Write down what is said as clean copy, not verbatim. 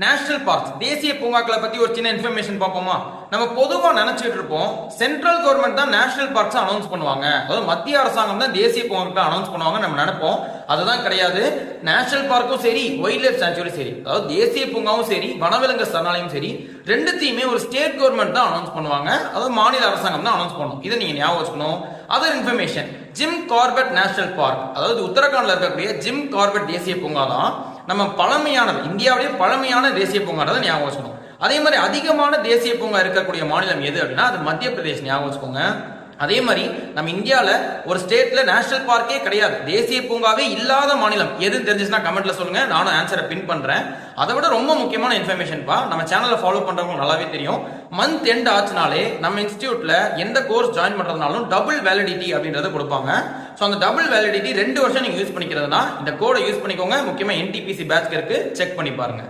National parks தேசிய பூங்காக்களை பத்தி ஒரு சின்ன இன்ஃபர்மேஷன் பார்ப்போமா. நம்ம பொதுவா நினைச்சிட்டு இருப்போம் சென்ட்ரல் கவர்மெண்ட் தான் நேஷனல் பார்க்ஸ் அனௌன்ஸ் பண்ணுவாங்க, அதாவது மத்திய அரசாங்கம் தான் தேசிய பூங்காக்களை அனௌன்ஸ் பண்ணுவாங்க நம்ம நினைப்போம். அதுதான் கிடையாது. நேஷனல் பார்க்கும் சரி, வைல்ட் லைஃப் சாங்சுரி சரி, அதாவது தேசிய பூங்காவும் சரி, வனவிலங்கு சரணாலயம் சரி, ரெண்டுத்தையுமே ஒரு ஸ்டேட் கவர்மெண்ட் தான் அனௌன்ஸ் பண்ணுவாங்க, அதாவது மாநில அரசாங்கம் தான் அனௌன்ஸ் பண்ணும். இதை நீங்க ஞாபகம் வச்சுக்கணும். Other information, Jim Corbett national park, அதாவது உத்தரகாண்ட்ல இருக்கக்கூடிய ஜிம் கார்பெட் தேசிய பூங்கா தான் நம்ம பழமையானது, இந்தியாவிலேயே பழமையான தேசிய பூங்கா ஞாபகம் வச்சுக்கணும். அதே மாதிரி அதிகமான தேசிய பூங்கா இருக்கக்கூடிய மாநிலம் எது அப்படின்னா அது மத்திய பிரதேஷ், ஞாபகம் வச்சுக்கோங்க. அதே மாதிரி நம்ம இந்தியாவில் ஒரு ஸ்டேட்ல நேஷனல் பார்க்கே கிடையாது, தேசிய பூங்காவே இல்லாத மாநிலம் எதுன்னு தெரிஞ்சுச்சுன்னா கமெண்ட்ல சொல்லுங்க, நானும் ஆன்சரை பின் பண்றேன். அதை விட ரொம்ப முக்கியமான இன்ஃபர்மேஷன் நம்ம சேனலை ஃபாலோ பண்றவங்க நல்லாவே தெரியும். மந்த் எண்ட் ஆச்சுனாலே நம்ம இன்ஸ்டியூட்ல எந்த கோர்ஸ் ஜாயின் பண்றதுனாலும் டபுள் வேலிடிட்டி அப்படின்றத கொடுப்பாங்க. ஸோ அந்த டபுள் வேலிடிட்டி 2 வருஷம் நீங்க யூஸ் பண்ணிக்கிறதுனா இந்த கோடை யூஸ் பண்ணிக்கோங்க. முக்கியமா NTPC பேட்ச்க்கு இருக்கு, செக் பண்ணி பாருங்க.